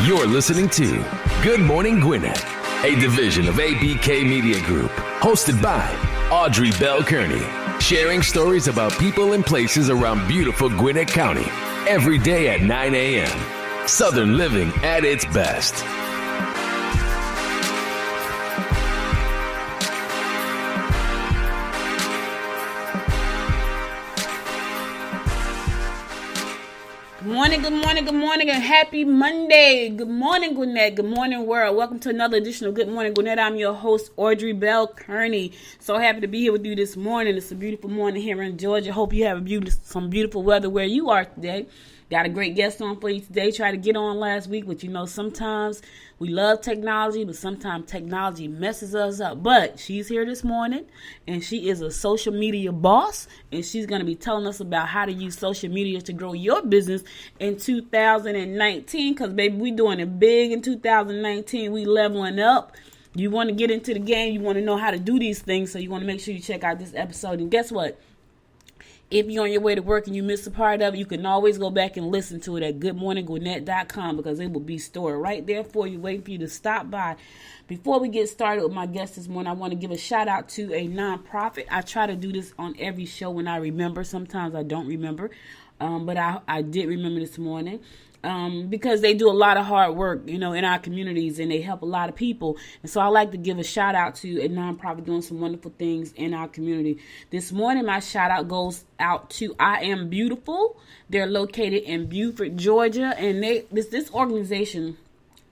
You're listening to Good Morning Gwinnett, a division of ABK Media Group, hosted by Audrey Bell Kearney, sharing stories about people and places around beautiful Gwinnett County every day at 9 a.m. Southern living at its best. Good morning, and happy Monday. Good morning, Gwinnett. Good morning, world. Welcome to another edition of Good Morning Gwinnett. I'm your host, Audrey Bell Kearney. So happy to be here with you this morning. It's a beautiful morning here in Georgia. Hope you have some beautiful weather where you are today. Got a great guest on for you today. Tried to get on last week, but sometimes we love technology, but sometimes technology messes us up. But she's here this morning, and she is a social media boss, and she's going to be telling us about how to use social media to grow your business in 2019, because, baby, we doing it big in 2019. We leveling up. You want to get into the game. You want to know how to do these things, so you want to make sure you check out this episode. And guess what? If you're on your way to work and you missed a part of it, you can always go back and listen to it at goodmorninggwinnett.com, because it will be stored right there for you, waiting for you to stop by. Before we get started with my guest this morning, I want to give a shout out to a nonprofit. I try to do this on every show when I remember. Sometimes I don't remember, but I did remember this morning. Because they do a lot of hard work, in our communities, and they help a lot of people. And so I like to give a shout out to a nonprofit doing some wonderful things in our community. This morning, my shout out goes out to I Am Beautiful. They're located in Beaufort, Georgia, and this organization,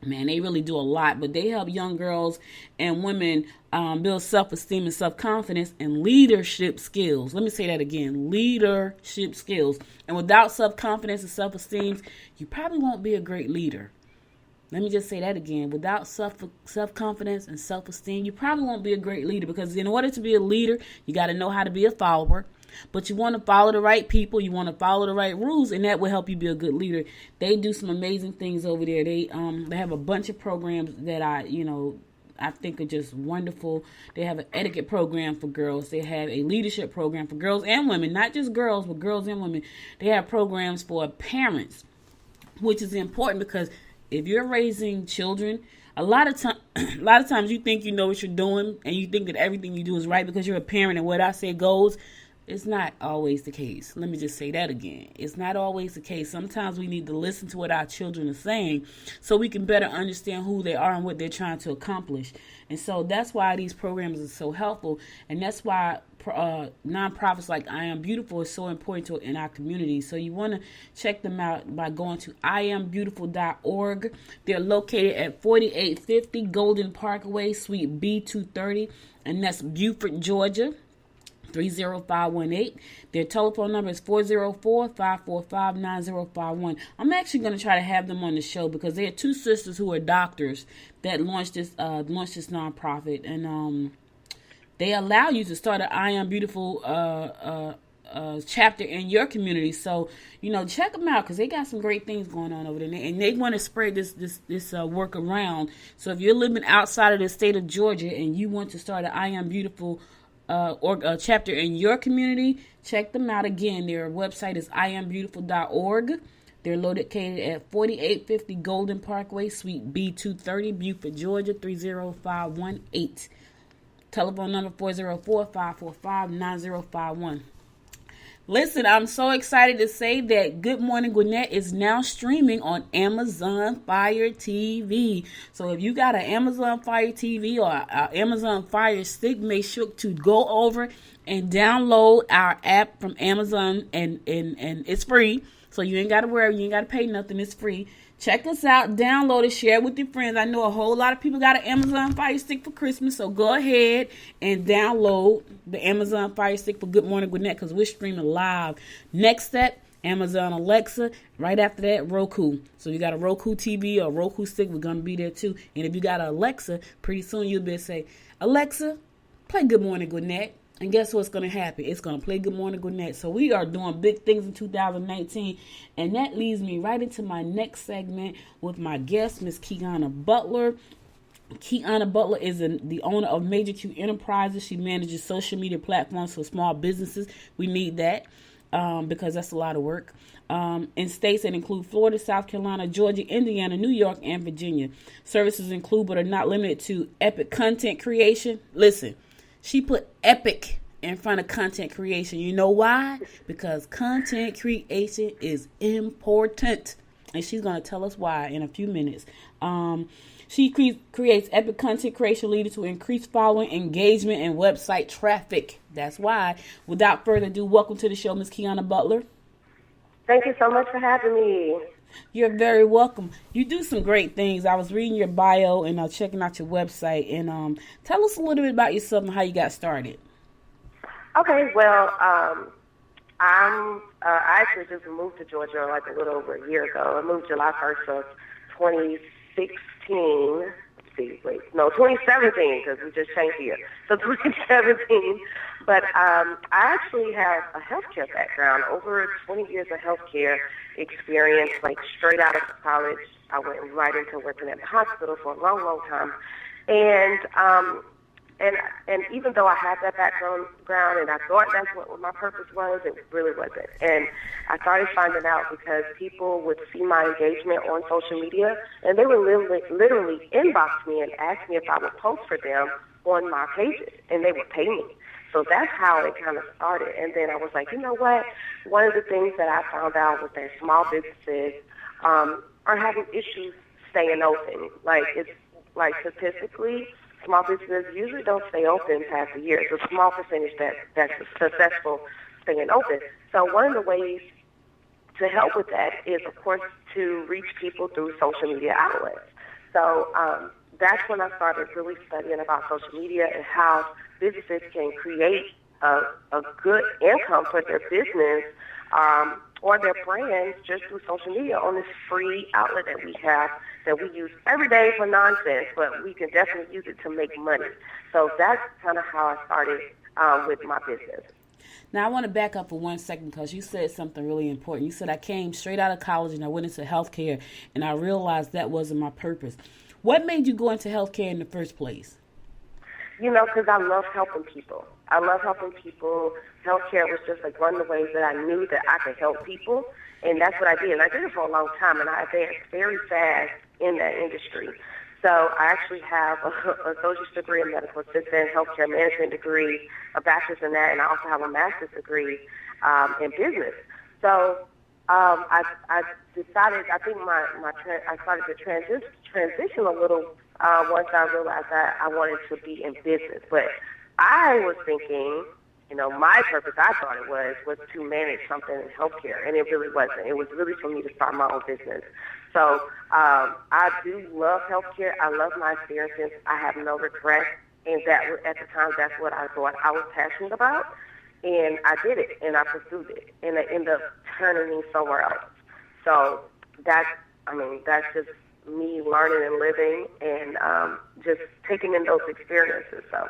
man, they really do a lot, but they help young girls and women build self-esteem and self-confidence and leadership skills. Let me say that again, leadership skills. And without self-confidence and self-esteem, you probably won't be a great leader. Let me just say that again. Without self-confidence and self-esteem, you probably won't be a great leader, because in order to be a leader, you got to know how to be a follower. But you want to follow the right people, you want to follow the right rules, and that will help you be a good leader. They do some amazing things over there. They have a bunch of programs that I think are just wonderful. They have an etiquette program for girls. They have a leadership program for girls and women, not just girls, but girls and women. They have programs for parents, which is important, because if you're raising children, a lot of times you think you know what you're doing, and you think that everything you do is right because you're a parent, and what I say goes. It's not always the case. Let me just say that again. It's not always the case. Sometimes we need to listen to what our children are saying so we can better understand who they are and what they're trying to accomplish. And so that's why these programs are so helpful. And that's why nonprofits like I Am Beautiful is so important in our community. So you want to check them out by going to iambeautiful.org. They're located at 4850 Golden Parkway, Suite B230, and that's Beaufort, Georgia. 30518. Their telephone number is 404-545-9051. I'm actually going to try to have them on the show, because they are two sisters who are doctors that launched this nonprofit, and they allow you to start an I Am Beautiful chapter in your community. So check them out, because they got some great things going on over there, and they want to spread this work around. So if you're living outside of the state of Georgia and you want to start an I Am Beautiful or a chapter in your community, check them out. Again, their website is iambeautiful.org. They're located at 4850 Golden Parkway, Suite B230, Beaufort, Georgia, 30518. Telephone number 404-545-9051. Listen, I'm so excited to say that Good Morning Gwinnett is now streaming on Amazon Fire TV. So if you got an Amazon Fire TV or an Amazon Fire Stick, make sure to go over and download our app from Amazon, and it's free. So you ain't got to worry, you ain't got to pay nothing, it's free. Check us out, download it, share it with your friends. I know a whole lot of people got an Amazon Fire Stick for Christmas, so go ahead and download the Amazon Fire Stick for Good Morning Gwinnett, because we're streaming live. Next step, Amazon Alexa. Right after that, Roku. So you got a Roku TV or a Roku stick, we're going to be there too. And if you got an Alexa, pretty soon you'll be able to say, Alexa, play Good Morning Gwinnett. And guess what's going to happen? It's going to play Good Morning Gwinnett. So we are doing big things in 2019. And that leads me right into my next segment with my guest, Miss Kiana Butler. Kiana Butler is the owner of Major Q Enterprises. She manages social media platforms for small businesses. We need that. because that's a lot of work. In states that include Florida, South Carolina, Georgia, Indiana, New York, and Virginia. Services include but are not limited to epic content creation. Listen, she put epic in front of content creation. You know why? Because content creation is important. And she's going to tell us why in a few minutes. She creates epic content creation leading to increased following, engagement, and website traffic. That's why. Without further ado, welcome to the show, Ms. Kiana Butler. Thank you so much for having me. You're very welcome. You do some great things. I was reading your bio and checking out your website. And tell us a little bit about yourself and how you got started. Okay, well, I actually just moved to Georgia like a little over a year ago. I moved July 1st of 2016. 2017, because we just changed here. So 2017. But I actually have a healthcare background, over 20 years of healthcare experience, like straight out of college. I went right into working at the hospital for a long, long time. And even though I had that background and I thought that's what my purpose was, it really wasn't. And I started finding out because people would see my engagement on social media, and they would literally inbox me and ask me if I would post for them on my pages, and they would pay me. So that's how it kind of started. And then I was like, you know what? One of the things that I found out was that small businesses are having issues staying open. Like statistically, small businesses usually don't stay open past a year. It's a small percentage that's successful staying open. So one of the ways to help with that is, of course, to reach people through social media outlets. So that's when I started really studying about social media and how businesses can create a good income for their business or their brands just through social media on this free outlet that we have that we use every day for nonsense, but we can definitely use it to make money. So that's kind of how I started with my business. Now, I want to back up for 1 second because you said something really important. You said I came straight out of college and I went into healthcare, and I realized that wasn't my purpose. What made you go into healthcare in the first place? You know, because I love helping people. I love helping people. Healthcare was just like one of the ways that I knew that I could help people, and that's what I did. And I did it for a long time, and I advanced very fast in that industry. So I actually have a associate's degree in medical assistant, healthcare management degree, a bachelor's in that, and I also have a master's degree in business. So I decided, I think I started to transition a little once I realized that I wanted to be in business. But I was thinking, you know, my purpose, I thought it was to manage something in healthcare, and it really wasn't. It was really for me to start my own business. So I do love healthcare. I love my experiences. I have no regrets, and that at the time, that's what I thought I was passionate about, and I did it, and I pursued it, and it ended up turning me somewhere else. So that's just me learning and living and just taking in those experiences. So.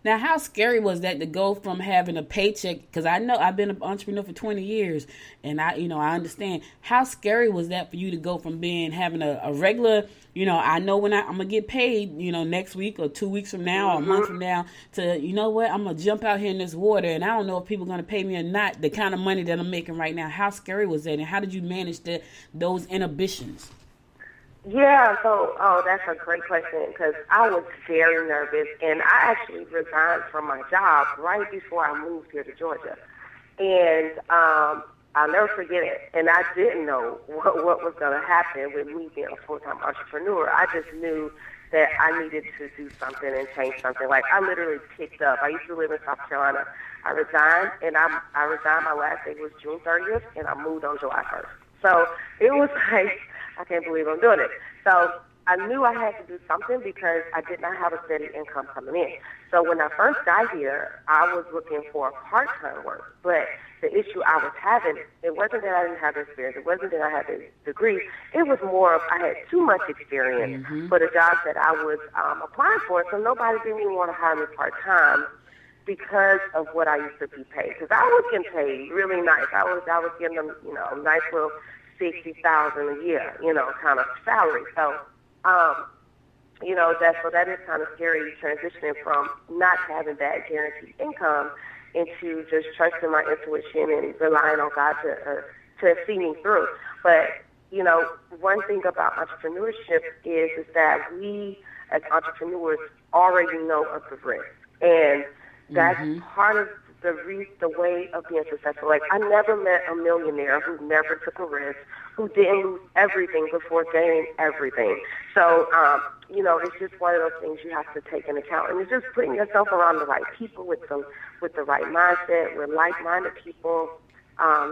Now, how scary was that to go from having a paycheck? Because I know I've been an entrepreneur for 20 years, and I understand. How scary was that for you to go from having a regular, I know when I'm gonna get paid, next week or 2 weeks from now or a month from now, to I'm gonna jump out here in this water, and I don't know if people are gonna pay me or not. The kind of money that I'm making right now. How scary was that, and how did you manage those inhibitions? Yeah, so, that's a great question because I was very nervous, and I actually resigned from my job right before I moved here to Georgia. And I'll never forget it. And I didn't know what was going to happen with me being a full-time entrepreneur. I just knew that I needed to do something and change something. Like, I literally picked up. I used to live in South Carolina. I resigned, and I resigned. My last day was June 30th, and I moved on July 1st. So it was like, I can't believe I'm doing it. So I knew I had to do something because I did not have a steady income coming in. So when I first got here, I was looking for part-time work. But the issue I was having, it wasn't that I didn't have the experience. It wasn't that I had the degree. It was more of I had too much experience for the jobs that I was applying for. So nobody didn't even want to hire me part-time because of what I used to be paid. Because I was getting paid really nice. I was getting them, a nice little $60,000 a year, kind of salary. So, that is kind of scary transitioning from not having that guaranteed income into just trusting my intuition and relying on God to see me through. But, you know, one thing about entrepreneurship is that we as entrepreneurs already know of the risk. And that's part of the way of being successful. Like, I never met a millionaire who never took a risk, who didn't lose everything before gaining everything. So, you know, it's just one of those things you have to take into account. And it's just putting yourself around the right people with the right mindset, with like-minded people,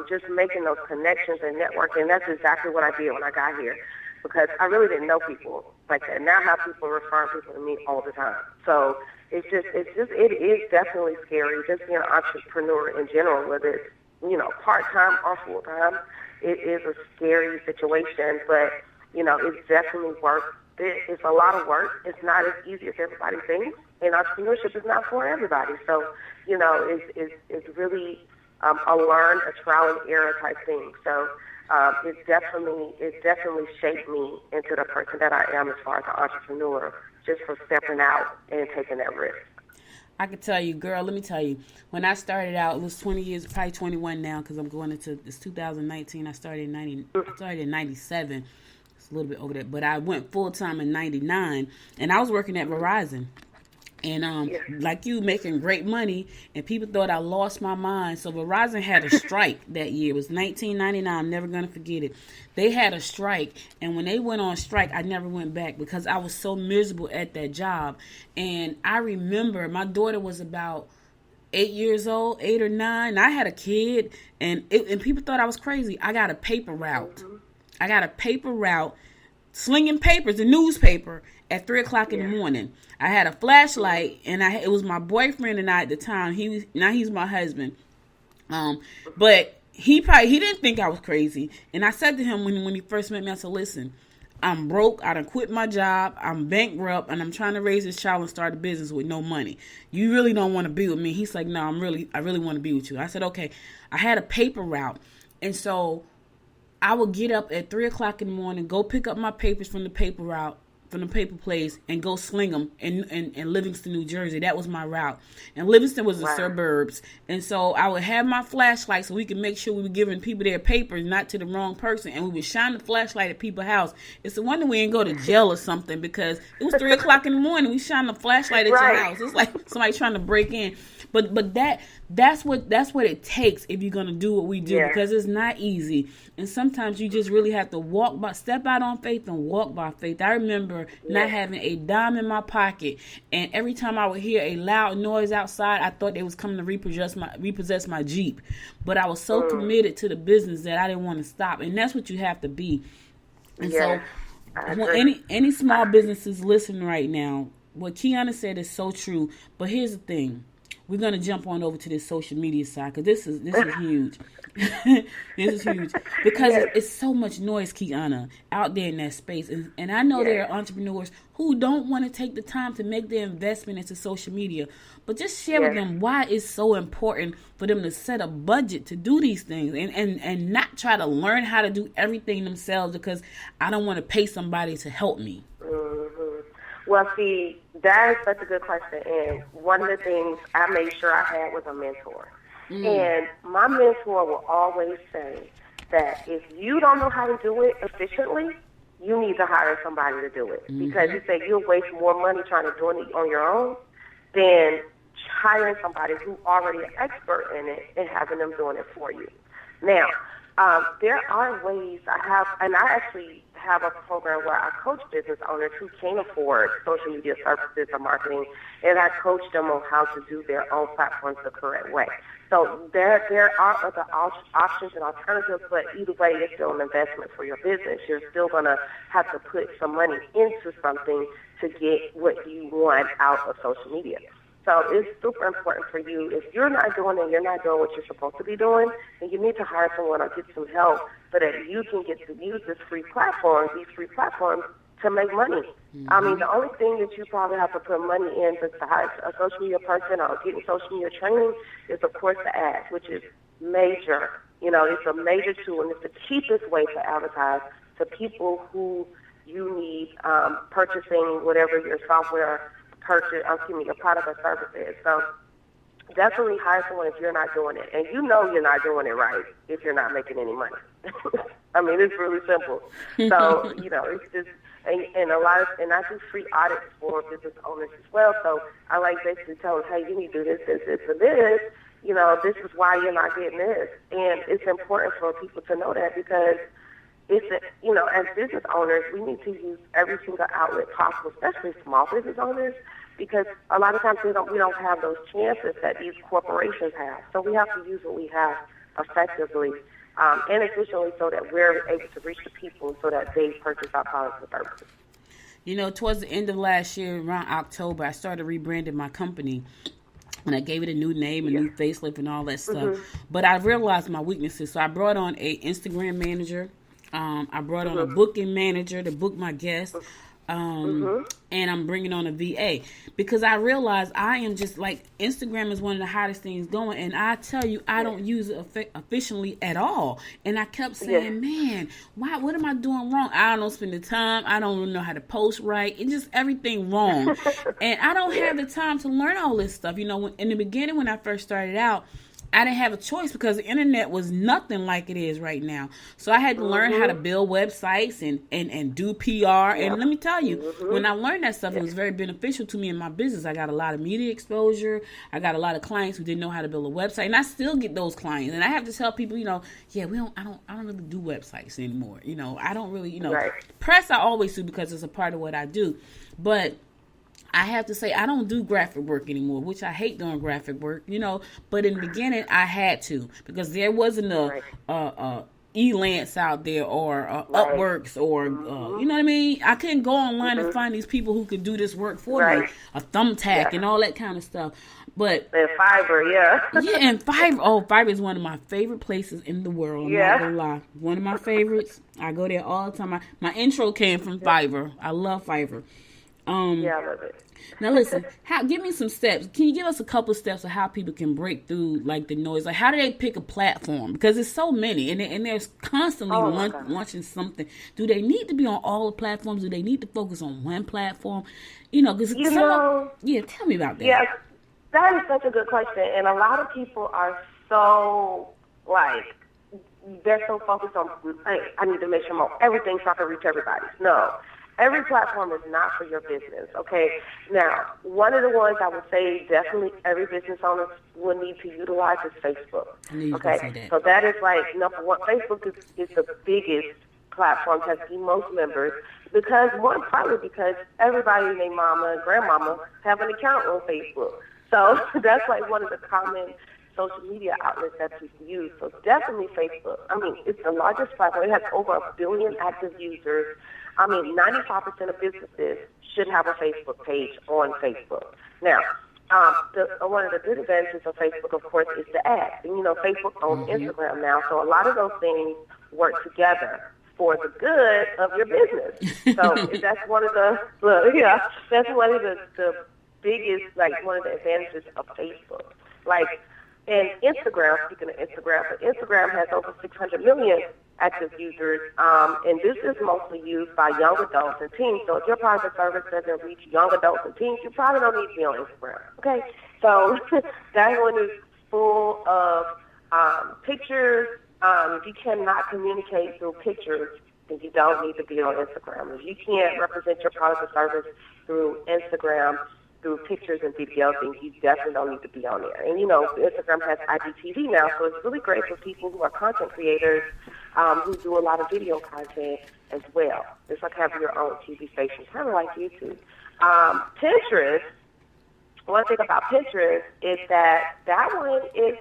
just making those connections and networking. And that's exactly what I did when I got here, because I really didn't know people like that. Now I have people referring people to me all the time. So it is definitely scary, just being an entrepreneur in general, whether it's, you know, part-time or full-time. It is a scary situation, but, you know, it's definitely worth it. It's a lot of work. It's not as easy as everybody thinks, and entrepreneurship is not for everybody. So, you know, it's really a learn, a trial and error type thing. So it definitely shaped me into the person that I am as far as an entrepreneur, just for stepping out and taking that risk. I could tell you, girl, let me tell you, when I started out, it was 20 years, probably 21 now, because I'm going into, it's 2019. I started in 97. It's a little bit over that, but I went full-time in 99, and I was working at Verizon. And like you, making great money, and people thought I lost my mind. So Verizon had a strike that year. It was 1999. I'm never going to forget it. They had a strike, and when they went on strike, I never went back because I was so miserable at that job. And I remember my daughter was about 8 years old, 8 or 9. I had a kid, and people thought I was crazy. I got a paper route. Slinging papers, the newspaper, at 3 o'clock in the morning. I had a flashlight, and it was my boyfriend and I at the time. Now he's my husband. But he didn't think I was crazy. And I said to him when he first met me, I said, listen, I'm broke. I done quit my job. I'm bankrupt, and I'm trying to raise this child and start a business with no money. You really don't want to be with me? He's like, no, I really want to be with you. I said, okay. I had a paper route, and so I would get up at 3 o'clock in the morning, go pick up my papers from the paper route, from the paper place, and go sling them in Livingston, New Jersey. That was my route. And Livingston was the suburbs. And so I would have my flashlight so we could make sure we were giving people their papers, not to the wrong person. And we would shine the flashlight at people's house. It's a wonder we didn't go to jail or something, because it was 3 o'clock in the morning. We shine the flashlight at your house. It's like somebody trying to break in. But that's what it takes if you're gonna do what we do, because it's not easy. And sometimes you just really have to step out on faith and walk by faith. I remember not having a dime in my pocket, and every time I would hear a loud noise outside, I thought they was coming to repossess my Jeep. But I was so committed to the business that I didn't want to stop, and that's what you have to be. And so, any small businesses listening right now, what Kiana said is so true. But here's the thing. We're going to jump on over to this social media side, because this is huge. This is huge because it's so much noise, Kiana, out there in that space. And I know there are entrepreneurs who don't want to take the time to make their investment into social media. But just share with them why it's so important for them to set a budget to do these things and not try to learn how to do everything themselves because I don't want to pay somebody to help me. Well, see, that is such a good question. And one of the things I made sure I had was a mentor. And my mentor will always say that if you don't know how to do it efficiently, you need to hire somebody to do it. Because you say you'll waste more money trying to do it on your own than hiring somebody who's already an expert in it and having them doing it for you. Now, there are ways I actually have a program where I coach business owners who can't afford social media services or marketing, and I coach them on how to do their own platforms the correct way. So there are other options and alternatives, but either way, it's still an investment for your business. You're still going to have to put some money into something to get what you want out of social media. So it's super important for you. If you're not doing it, you're not doing what you're supposed to be doing, then you need to hire someone or get some help so that you can get to use these free platforms to make money. I mean, the only thing that you probably have to put money in to hire a social media person or getting social media training is, of course, the ads, which is major. You know, it's a major tool, and it's the cheapest way to advertise to people who you need purchasing whatever your software your product or service is. So definitely hire someone if you're not doing it. And you know you're not doing it right if you're not making any money. I mean, it's really simple. So, it's just, and and I do free audits for business owners as well. So I like basically tell them, hey, you need to do this, this, this, and this. This is why you're not getting this. And it's important for people to know that because as business owners, we need to use every single outlet possible, especially small business owners, because a lot of times we don't have those chances that these corporations have. So we have to use what we have effectively and efficiently so that we're able to reach the people so that they purchase our products and services. Towards the end of last year, around October, I started rebranding my company. And I gave it a new name, a new facelift, and all that stuff. But I realized my weaknesses. So I brought on a Instagram manager. I brought on a booking manager to book my guests. And I'm bringing on a VA because I realize I am just like Instagram is one of the hottest things going, and I tell you I don't use it efficiently at all. And I kept saying, man, what am I doing wrong? I don't spend the time. I don't know how to post right. It's just everything wrong, and I don't have the time to learn all this stuff. In the beginning when I first started out, I didn't have a choice because the internet was nothing like it is right now. So I had to learn how to build websites and do PR. And let me tell you, when I learned that stuff, it was very beneficial to me in my business. I got a lot of media exposure. I got a lot of clients who didn't know how to build a website, and I still get those clients. And I have to tell people, I don't really do websites anymore. I don't really, press I always do because it's a part of what I do. But I have to say I don't do graphic work anymore, which I hate doing graphic work, But in the beginning, I had to because there wasn't a Elance out there or Upworks or you know what I mean. I couldn't go online and find these people who could do this work for me, a Thumbtack and all that kind of stuff. But and Fiverr, and Fiverr. Oh, Fiverr is one of my favorite places in the world. I'm not gonna lie, one of my favorites. I go there all the time. My intro came from Fiverr. I love Fiverr. I love it. Now listen, give me some steps. Can you give us a couple of steps of how people can break through like the noise? Like how do they pick a platform? Because there's so many, and there's constantly launching something. Do they need to be on all the platforms? Do they need to focus on one platform? Because tell me about that. Yes, that is such a good question, and a lot of people are so they're so focused on, hey, I need to make sure everything so I can reach everybody. No. Every platform is not for your business, okay? Now, one of the ones I would say definitely every business owner will need to utilize is Facebook, okay? So that is number one. Facebook is the biggest platform, has the most members, partly because everybody and their mama and grandmama have an account on Facebook. So that's one of the common social media outlets that people use. So definitely Facebook. I mean, it's the largest platform. It has over 1 billion active users. 95% of businesses should have a Facebook page on Facebook. Now, one of the good advantages of Facebook, of course, is the ads. And, Facebook owns Instagram now, so a lot of those things work together for the good of your business. So that's one of the biggest, one of the advantages of Facebook. And Instagram, speaking of Instagram, but Instagram has over 600 million active users, and this is mostly used by young adults and teens. So if your product or service doesn't reach young adults and teens, you probably don't need to be on Instagram, okay? So that one is full of pictures. If you cannot communicate through pictures, then you don't need to be on Instagram. If you can't represent your product or service through Instagram, through pictures and videos, then you definitely don't need to be on there. And, Instagram has IGTV now, so it's really great for people who are content creators who do a lot of video content as well. It's like having your own TV station, kind of like YouTube. Pinterest, one thing about Pinterest is that one is,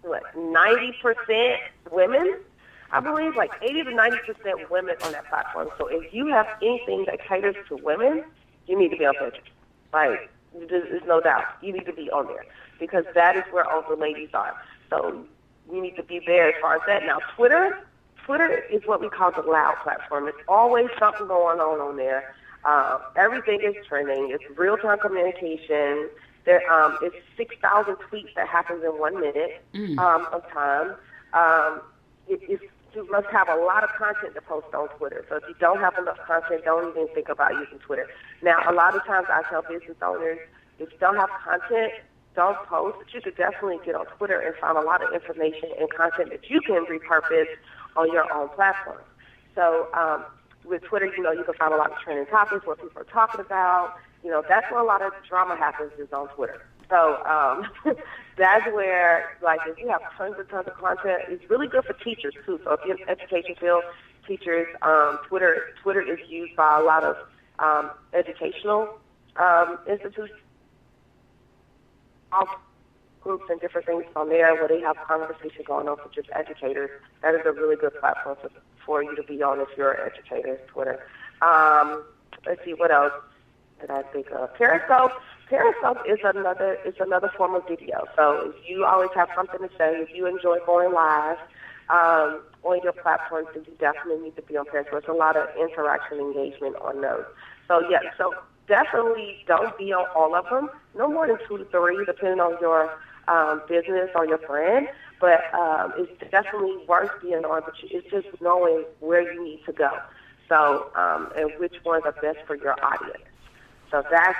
90% women? I believe 80 to 90% women on that platform. So if you have anything that caters to women, you need to be on Pinterest. There's no doubt. You need to be on there because that is where all the ladies are. So you need to be there as far as that. Now, Twitter is what we call the loud platform. There's always something going on there. Everything is trending. It's real-time communication. It's 6,000 tweets that happens in 1 minute of time. You must have a lot of content to post on Twitter. So if you don't have enough content, don't even think about using Twitter. Now, a lot of times I tell business owners, if you don't have content, don't post, but you could definitely get on Twitter and find a lot of information and content that you can repurpose on your own platform. So with Twitter, you can find a lot of trending topics, what people are talking about. That's where a lot of drama happens is on Twitter. So that's where, like, if you have tons and tons of content, it's really good for teachers, too. So if you're in the education field, teachers, Twitter is used by a lot of educational institutions, all groups and different things on there where they have conversation going on for just educators. That is a really good platform for you to be on if you're an educator, Twitter. Let's see, what else did I think of? Periscope is another form of video. So if you always have something to say, if you enjoy going live on your platforms, then you definitely need to be on Periscope. There's a lot of interaction engagement on those. So definitely don't be on all of them. No more than 2 to 3, depending on your business or your brand. But it's definitely worth being on. But it's just knowing where you need to go. So and which ones are best for your audience. So that's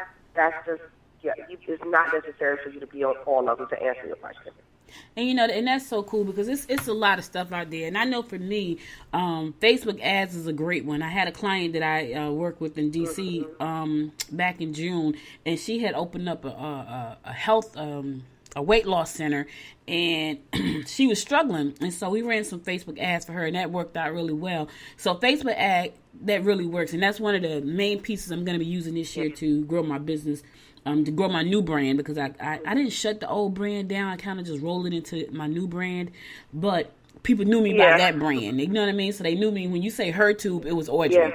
just it's not necessary for you to be on all of them to answer your question. And and that's so cool because it's a lot of stuff out there. And I know for me, Facebook ads is a great one. I had a client that I worked with in DC back in June, and she had opened up a health a weight loss center, and she was struggling, and so we ran some Facebook ads for her, and that worked out really well. So Facebook ad, that really works, and that's one of the main pieces I'm going to be using this year to grow my business. To grow my new brand, because I didn't shut the old brand down. I kind of just rolled it into my new brand, but people knew me by that brand. You know what I mean? So they knew me when you say HerTube, it was Audrey. Yeah.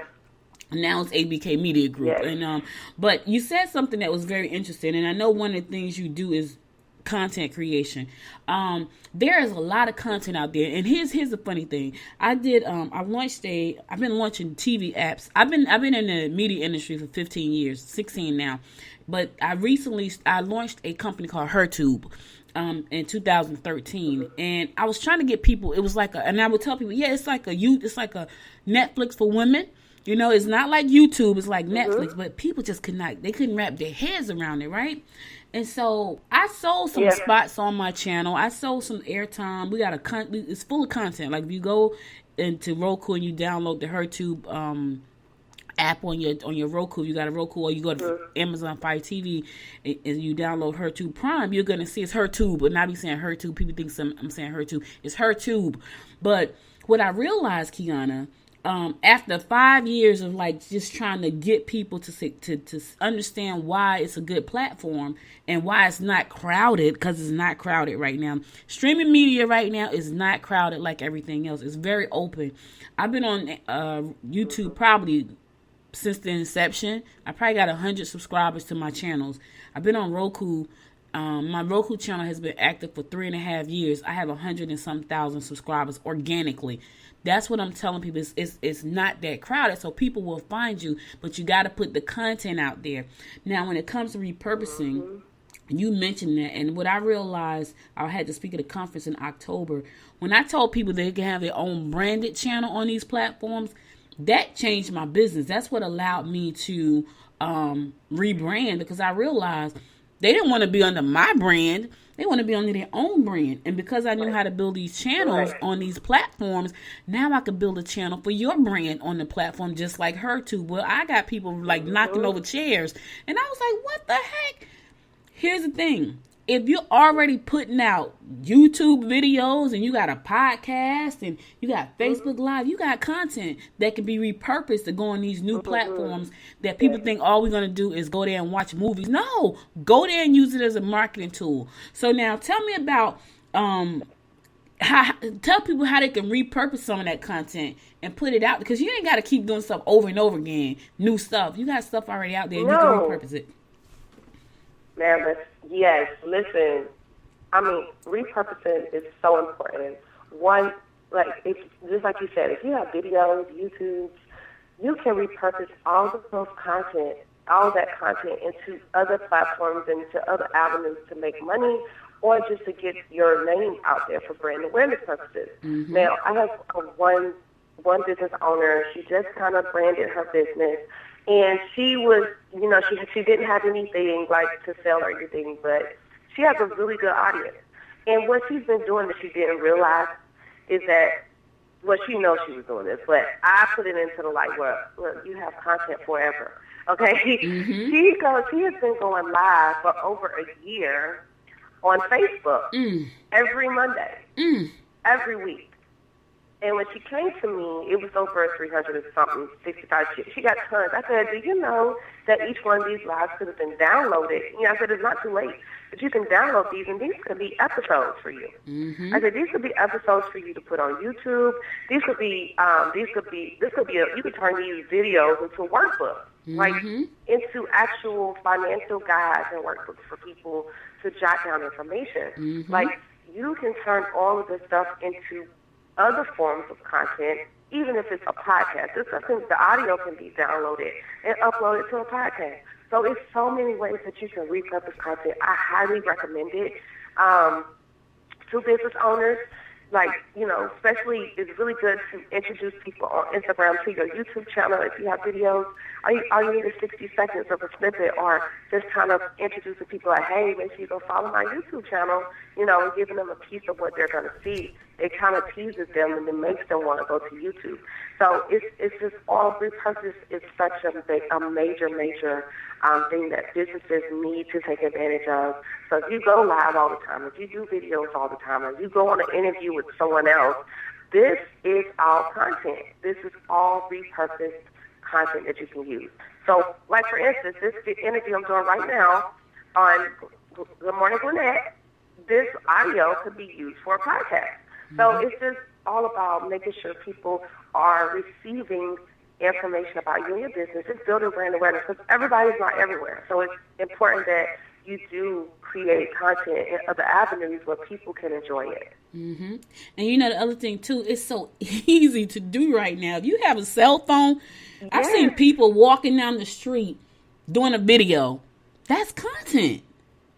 Now it's ABK Media Group. Yeah. And but you said something that was very interesting, and I know one of the things you do is content creation. There is a lot of content out there, and here's the funny thing. I've been launching TV apps. I've been in the media industry for 15 years, 16 now. But I launched a company called HerTube in 2013, and I was trying to get people. It was like and I would tell people, it's like a Netflix for women. It's not like YouTube, it's like Netflix, but people just couldn't wrap their heads around it, right? And so I sold some spots on my channel. I sold some airtime. We got it's full of content. Like if you go into Roku and you download the HerTube app on your Roku, you got a Roku, or you go to Amazon Fire TV and you download HerTube Prime, you're gonna see it's HerTube, but not be saying HerTube. People think I'm saying HerTube. It's HerTube. But what I realized, Kiana, after 5 years of just trying to get people to understand why it's a good platform and why it's not crowded, because it's not crowded right now. Streaming media right now is not crowded like everything else. It's very open. I've been on YouTube probably since the inception. I probably got 100 subscribers to my channels. I've been on Roku. My Roku channel has been active for 3.5 years. I have 100 and some thousand subscribers organically. That's what I'm telling people. It's not that crowded, so people will find you, but you got to put the content out there. Now, when it comes to repurposing, you mentioned that, and what I realized, I had to speak at a conference in October. When I told people they can have their own branded channel on these platforms, that changed my business. That's what allowed me to rebrand, because I realized they didn't want to be under my brand. They want to be under their own brand. And because I knew how to build these channels on these platforms, now I could build a channel for your brand on the platform, just like HerTube. Well, I got people knocking over chairs. And I was like, what the heck? Here's the thing. If you're already putting out YouTube videos and you got a podcast and you got Facebook Live, you got content that can be repurposed to go on these new platforms that people think all we're going to do is go there and watch movies. No, go there and use it as a marketing tool. So now tell me about, tell people how they can repurpose some of that content and put it out, because you ain't got to keep doing stuff over and over again, new stuff. You got stuff already out there and you can repurpose it. Man, yes, listen, repurposing is so important. One, just like you said, if you have videos, YouTube, you can repurpose all of those content, all of that content into other platforms and into other avenues to make money, or just to get your name out there for brand awareness purposes. Mm-hmm. Now, I have one business owner. She just kind of branded her business. And she was, she didn't have anything to sell or anything, but she has a really good audience. And what she's been doing that she didn't realize is that, well, she knows she was doing this, but I put it into the light where, look, you have content forever. Okay? Mm-hmm. She has been going live for over a year on Facebook every Monday, every week. And when she came to me, it was over 300 and something, 65. She got tons. I said, do you know that each one of these lives could have been downloaded? You know, I said, it's not too late. But you can download these, and these could be episodes for you. I said, these could be episodes for you to put on YouTube. You could turn these videos into workbooks, like into actual financial guides and workbooks for people to jot down information. Like, you can turn all of this stuff into other forms of content, even if it's a podcast. The audio can be downloaded and uploaded to a podcast. So it's so many ways that you can repurpose content. I highly recommend it to business owners. Like, you know, especially it's really good to introduce people on Instagram to your YouTube channel if you have videos. All you need is 60 seconds of a snippet, or just kind of introducing people like, hey, make sure you go follow my YouTube channel, you know, and giving them a piece of what they're going to see. It kind of teases them and it makes them want to go to YouTube. So it's just all repurpose is such a major thing that businesses need to take advantage of. So if you go live all the time, if you do videos all the time, or you go on an interview with someone else, this is all content. This is all repurposed content that you can use. So, like for instance, this interview I'm doing right now on Good Morning Gwinnett, this audio could be used for a podcast. So it's just all about making sure people are receiving information about you and your business. It's building brand awareness because everybody's not everywhere. So it's important that you do create content in other avenues where people can enjoy it. And you know, the other thing too, it's so easy to do right now. If you have a cell phone, I've seen people walking down the street doing a video. That's content.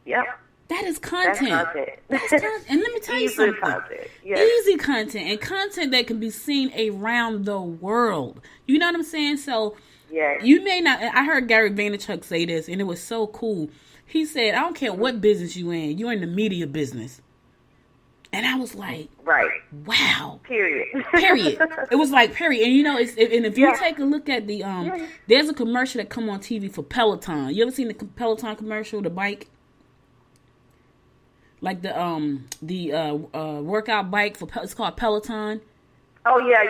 Yep. That is content. That's content. And let me tell you something. Content. Yes. Easy content, and content that can be seen around the world. You know what I'm saying? So you may not. I heard Gary Vaynerchuk say this, and it was so cool. He said, I don't care what business you're in the media business. And I was like, right. Wow. Period. It was like, period. And you know, and if you take a look at the, there's a commercial that come on TV for Peloton. You ever seen the Peloton commercial, the bike? Like the workout bike it's called Peloton. Oh yeah.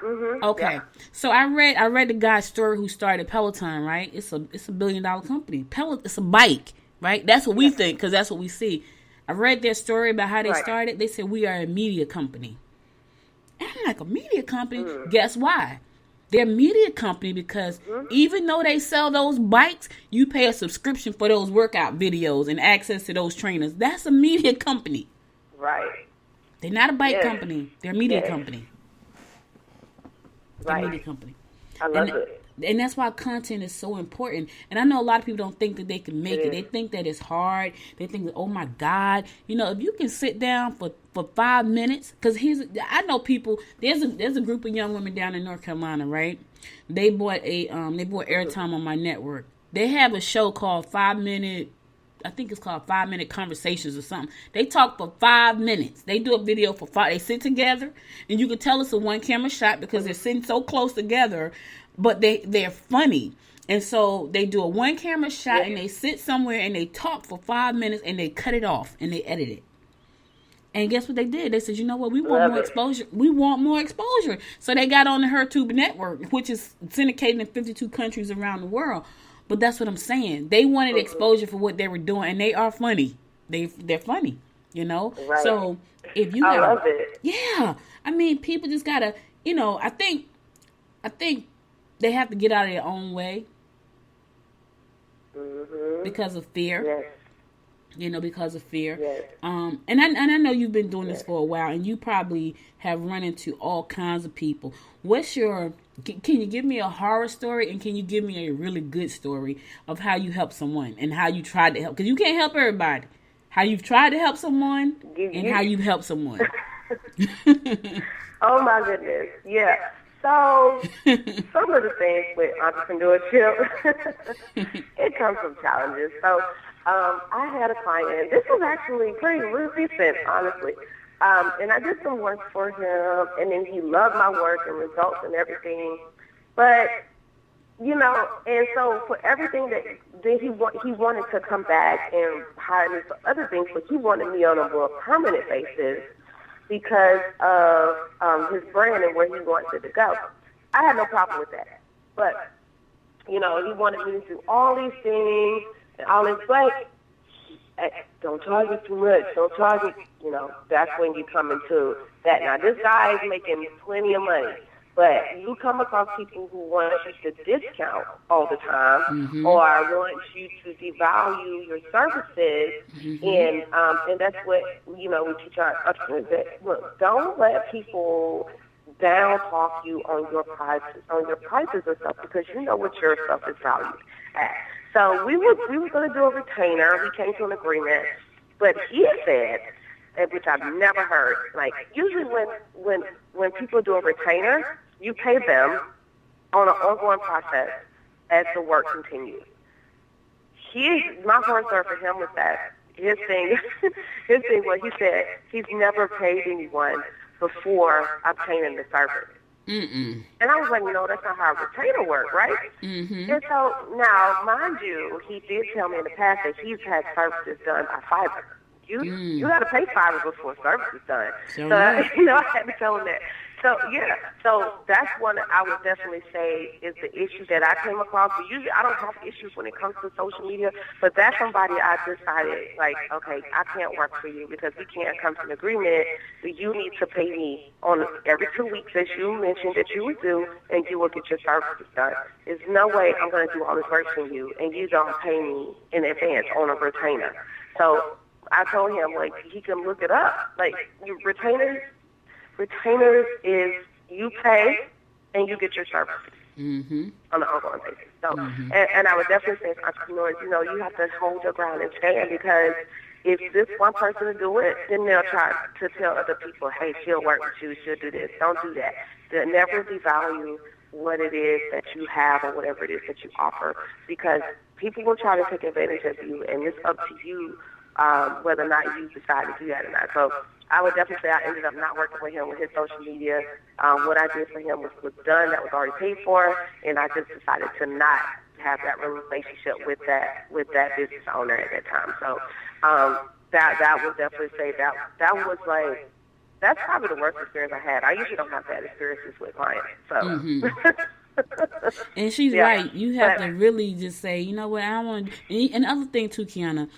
Mm-hmm. Okay, yeah. So I read the guy's story who started Peloton. Right, it's a $1 billion company. It's a bike, right? That's what we think because that's what we see. I read their story about how they started. They said we are a media company. And I'm like, a media company? Guess why? They're a media company because even though they sell those bikes, you pay a subscription for those workout videos and access to those trainers. That's a media company. Right. They're not a bike company. They're a media company. Right. They're a media company. I love it. And that's why content is so important. And I know a lot of people don't think that they can make it. They think that it's hard. They think that, oh my God, you know, if you can sit down for 5 minutes, because I know people. There's a group of young women down in North Carolina, right? They bought airtime on my network. They have a show called 5 Minute. I think it's called 5 Minute Conversations or something. They talk for 5 minutes. They do a video for 5. They sit together, and you can tell it's a one camera shot because they're sitting so close together. But they're funny. And so they do a one camera shot and they sit somewhere and they talk for 5 minutes and they cut it off and they edit it. And guess what they did? They said, you know what? We want more exposure. We want more exposure. So they got on the HerTube network, which is syndicated in 52 countries around the world. But that's what I'm saying. They wanted exposure for what they were doing, and they are funny. They're funny, you know? Right. So if you I love it. Yeah. I mean, people just gotta, you know, I think they have to get out of their own way because of fear. Yes. You know, because of fear. Yes. And I know you've been doing this for a while, and you probably have run into all kinds of people. Can you give me a horror story, and can you give me a really good story of how you helped someone and how you tried to help? Because you can't help everybody. How you've tried to help someone and how you've helped someone. Oh my goodness. Yeah. So, some of the things with entrepreneurship, it comes from challenges. So, I had a client. This was actually pretty recent, honestly. And I did some work for him, and then he loved my work and results and everything. But, you know, and so for everything that he wanted to come back and hire me for other things, but he wanted me on a more permanent basis because of his brand and where he wanted to go. I had no problem with that. But, you know, he wanted me to do all these things and all this, but don't charge me too much. Don't charge me, you know, that's when you come into that. Now, this guy is making plenty of money, but you come across people who want you to discount all the time or want you to devalue your services, and that's what, you know, we teach our entrepreneurs that, look, don't let people down talk you on your prices and stuff, because you know what your stuff is valued at. So we were going to do a retainer. We came to an agreement, but he said, which I've never heard, like usually when people do a retainer, you pay them on an ongoing process as the work continues. My concern for him was that his thing was, he said he's never paid anyone before obtaining the service. And I was like, no, that's not how a retainer works, right? And so now, mind you, he did tell me in the past that he's had services done by Fiverr. You got to pay Fiverr before service is done. So you know, I had to tell him that. So yeah, so that's one I would definitely say is the issue that I came across. But usually I don't have issues when it comes to social media, but that's somebody I decided, like, okay, I can't work for you because we can't come to an agreement that you need to pay me on every 2 weeks, as you mentioned that you would do, and you will get your services done. There's no way I'm going to do all this work for you and you don't pay me in advance on a retainer. So I told him, like, he can look it up. Like, retainers is you pay and you get your services on an ongoing basis. So, and I would definitely say as entrepreneurs, you know, you have to hold your ground and stand, because if this one person will do it, then they'll try to tell other people, hey, she'll work with you, she'll do this. Don't do that. They'll never devalue what it is that you have or whatever it is that you offer, because people will try to take advantage of you, and it's up to you whether or not you decide to do that or not. So I would definitely say I ended up not working with him with his social media. What I did for him was done, that was already paid for, and I just decided to not have that relationship with that business owner at that time. So that would definitely say that was like, that's probably the worst experience I had. I usually don't have bad experiences with clients. So. And she's right. You have to really just say, you know what, I don't want to. And the other thing too, Kiana,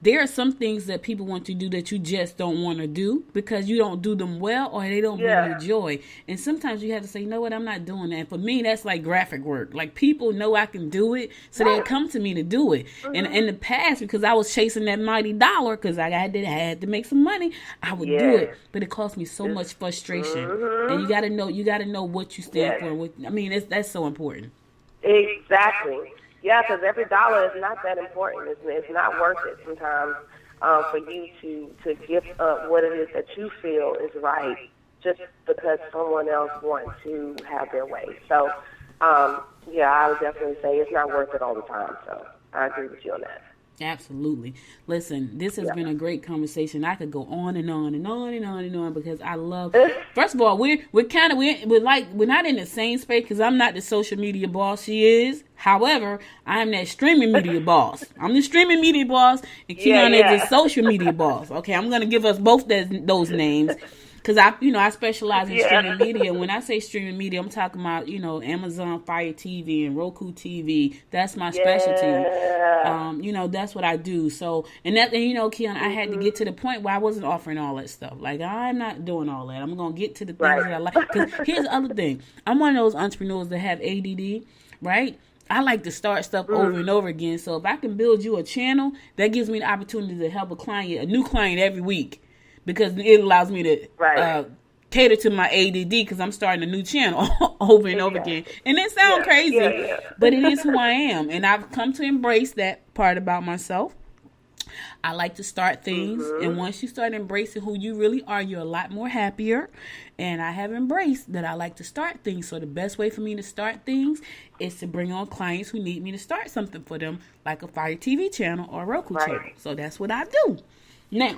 there are some things that people want to do that you just don't want to do because you don't do them well or they don't bring you joy. And sometimes you have to say, you know what, I'm not doing that. For me, that's like graphic work. Like, people know I can do it, so they come to me to do it. And in the past, because I was chasing that mighty dollar, because I had to make some money, I would do it. But it cost me so much frustration. And you got to know what you stand for. I mean, that's so important. Exactly. Yeah, because every dollar is not that important. It's not worth it sometimes for you to give up what it is that you feel is right just because someone else wants to have their way. So, I would definitely say it's not worth it all the time. So I agree with you on that. Absolutely. Listen, this has been a great conversation. I could go on and on and on and on and on because I love. First of all, we're not in the same space because I'm not the social media boss. She is. However, I am that streaming media boss. I'm the streaming media boss, and Kiana is the social media boss. Okay, I'm gonna give us both those names. Because I specialize in streaming media. When I say streaming media, I'm talking about, Amazon Fire TV and Roku TV. That's my specialty. That's what I do. So, Kiana, I had to get to the point where I wasn't offering all that stuff. Like, I'm not doing all that. I'm going to get to the things that I like. Because here's the other thing. I'm one of those entrepreneurs that have ADD, right? I like to start stuff over and over again. So if I can build you a channel, that gives me the opportunity to help a new client every week. Because it allows me to cater to my ADD because I'm starting a new channel over and over again. And it sounds crazy, but it is who I am. And I've come to embrace that part about myself. I like to start things, and once you start embracing who you really are, you're a lot more happier. And I have embraced that I like to start things. So the best way for me to start things is to bring on clients who need me to start something for them, like a Fire TV channel or a Roku channel. So that's what I do. Now,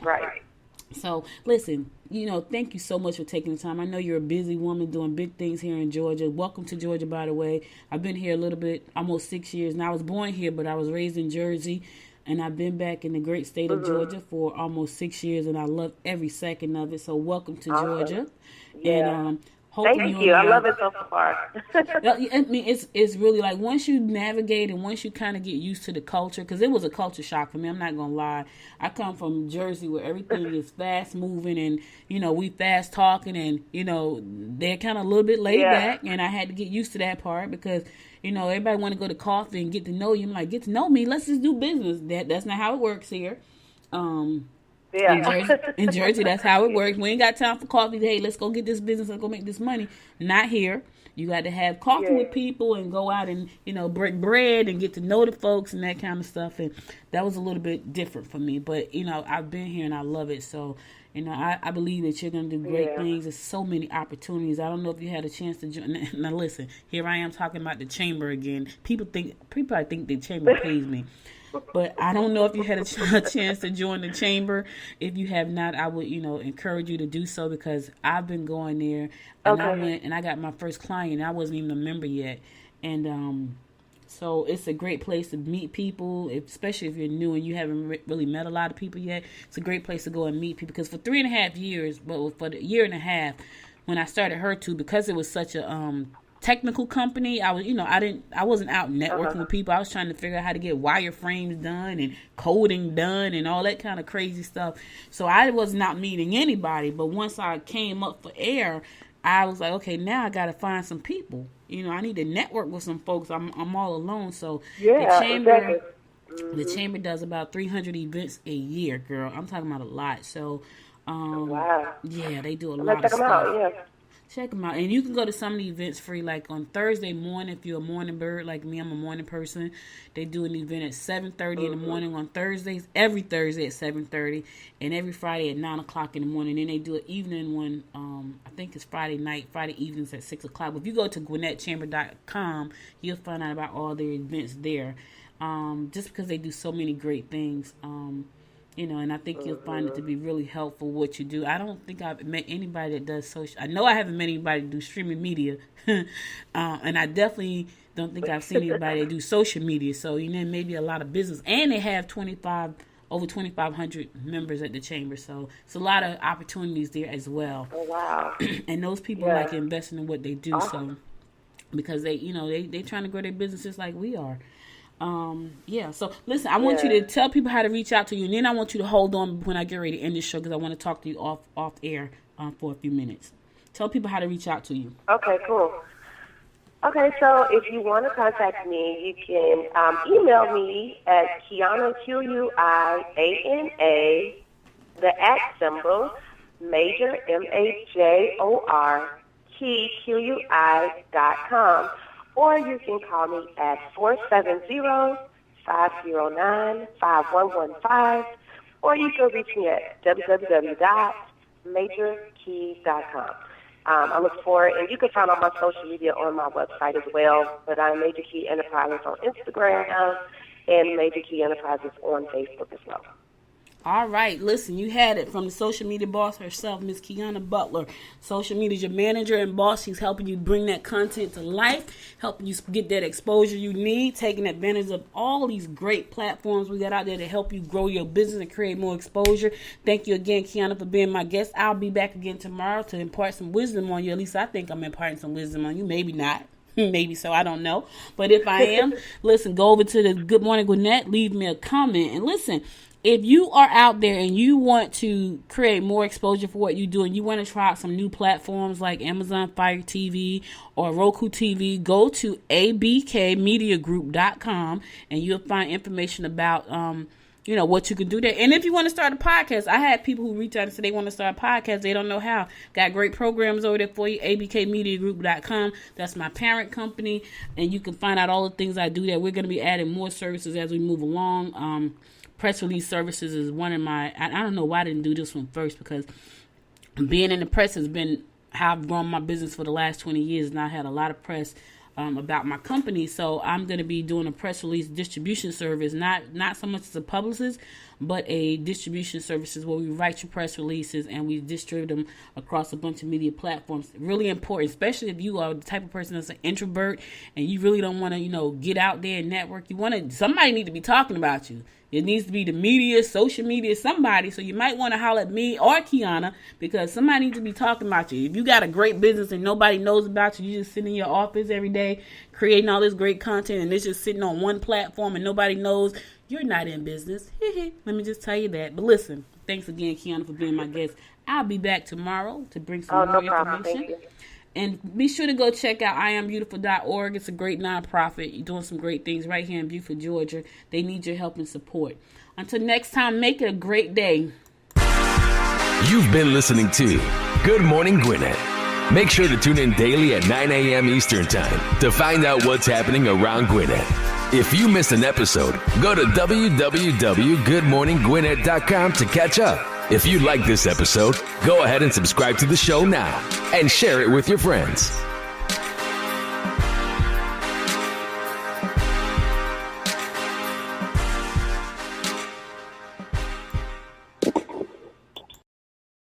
so listen, thank you so much for taking the time. I know you're a busy woman doing big things here in Georgia. Welcome to Georgia, by the way. I've been here a little bit, almost 6 years. Now, I was born here, but I was raised in Jersey, and I've been back in the great state of Georgia for almost 6 years, and I love every second of it. So welcome to Georgia. Yeah. And thank you. I love it so far. I mean, it's really like once you navigate and once you kind of get used to the culture, because it was a culture shock for me. I'm not going to lie. I come from Jersey where everything is fast moving and, we fast talking and, they're kind of a little bit laid back. And I had to get used to that part because, everybody want to go to coffee and get to know you. I'm like, get to know me. Let's just do business. That's not how it works here. In Jersey, that's how it works. We ain't got time for coffee. Hey, let's go get this business. Let's go make this money. Not here. You got to have coffee with people and go out and, break bread and get to know the folks and that kind of stuff. And that was a little bit different for me. But, I've been here and I love it. So, I believe that you're going to do great things. There's so many opportunities. I don't know if you had a chance to join. Now, listen, here I am talking about the chamber again. People probably think the chamber pays me. But I don't know if you had a chance to join the chamber. If you have not, I would, encourage you to do so because I've been going there. And I went and I got my first client. I wasn't even a member yet. And so it's a great place to meet people, especially if you're new and you haven't really met a lot of people yet. It's a great place to go and meet people because for 3.5 years, but for the year and a half, when I started Her2, because it was such a technical company, I was, I wasn't out networking with people. I was trying to figure out how to get wireframes done and coding done and all that kind of crazy stuff. So I was not meeting anybody. But once I came up for air, I was like, okay, now I got to find some people. I need to network with some folks. I'm all alone. So the chamber does about 300 events a year, girl. I'm talking about a lot. So, yeah, they do a lot of stuff. Check them out. And you can go to some of the events free, like on Thursday morning, if you're a morning bird like me, I'm a morning person. They do an event at 7:30 in the morning on Thursdays, every Thursday at 7:30, and every Friday at 9 o'clock in the morning. Then they do an evening one, I think it's Friday evenings at 6 o'clock. But if you go to GwinnettChamber.com, you'll find out about all their events there, just because they do so many great things. And I think you'll find it to be really helpful what you do. I don't think I've met anybody that does social. I know I haven't met anybody that do streaming media. And I definitely don't think I've seen anybody that do social media. So, maybe a lot of business. And they have over 2,500 members at the chamber. So it's a lot of opportunities there as well. Oh, wow. And those people like investing in what they do. So because they trying to grow their businesses like we are. So listen, I want you to tell people how to reach out to you, and then I want you to hold on when I get ready to end this show because I want to talk to you off air for a few minutes. Tell people how to reach out to you. Okay, cool. Okay, so if you want to contact me, you can email me at Quiana, Q-U-I-A-N-A, the @ Major, M-A-J-O-R, Key, Q-U-I.com. Or you can call me at 470-509-5115, or you can reach me at www.majorkey.com. I look forward, and you can find all my social media on my website as well, but I'm Major Key Enterprises on Instagram and Major Key Enterprises on Facebook as well. All right, listen, you had it from the social media boss herself, Miss Quiana Butler. Social media is your manager and boss. She's helping you bring that content to life, helping you get that exposure you need, taking advantage of all these great platforms we got out there to help you grow your business and create more exposure. Thank you again, Quiana, for being my guest. I'll be back again tomorrow to impart some wisdom on you. At least I think I'm imparting some wisdom on you. Maybe not. Maybe so. I don't know. But if I am, listen, go over to the Good Morning Gwinnett, leave me a comment. And listen, if you are out there and you want to create more exposure for what you do and you want to try out some new platforms like Amazon Fire TV or Roku TV, go to abkmediagroup.com and you'll find information about what you can do there. And if you want to start a podcast, I had people who reach out and say they want to start a podcast. They don't know how. Got great programs over there for you, abkmediagroup.com. That's my parent company. And you can find out all the things I do there. We're going to be adding more services as we move along. press release services is one of my, I don't know why I didn't do this one first, because being in the press has been how I've grown my business for the last 20 years, and I had a lot of press about my company. So I'm going to be doing a press release distribution service, not so much as a publicist, but a distribution services where we write your press releases and we distribute them across a bunch of media platforms. Really important, especially if you are the type of person that's an introvert and you really don't want to, get out there and network. Somebody need to be talking about you. It needs to be the media, social media, somebody. So you might want to holler at me or Kiana, because somebody needs to be talking about you. If you got a great business and nobody knows about you, you just sit in your office every day creating all this great content and it's just sitting on one platform and nobody knows, you're not in business. Let me just tell you that. But listen, thanks again, Kiana, for being my guest. I'll be back tomorrow to bring some more information. Thank you. And be sure to go check out IamBeautiful.org. It's a great nonprofit. You're doing some great things right here in Beaufort, Georgia. They need your help and support. Until next time, make it a great day. You've been listening to Good Morning Gwinnett. Make sure to tune in daily at 9 a.m. Eastern Time to find out what's happening around Gwinnett. If you missed an episode, go to www.goodmorninggwinnett.com to catch up. If you like this episode, go ahead and subscribe to the show now and share it with your friends.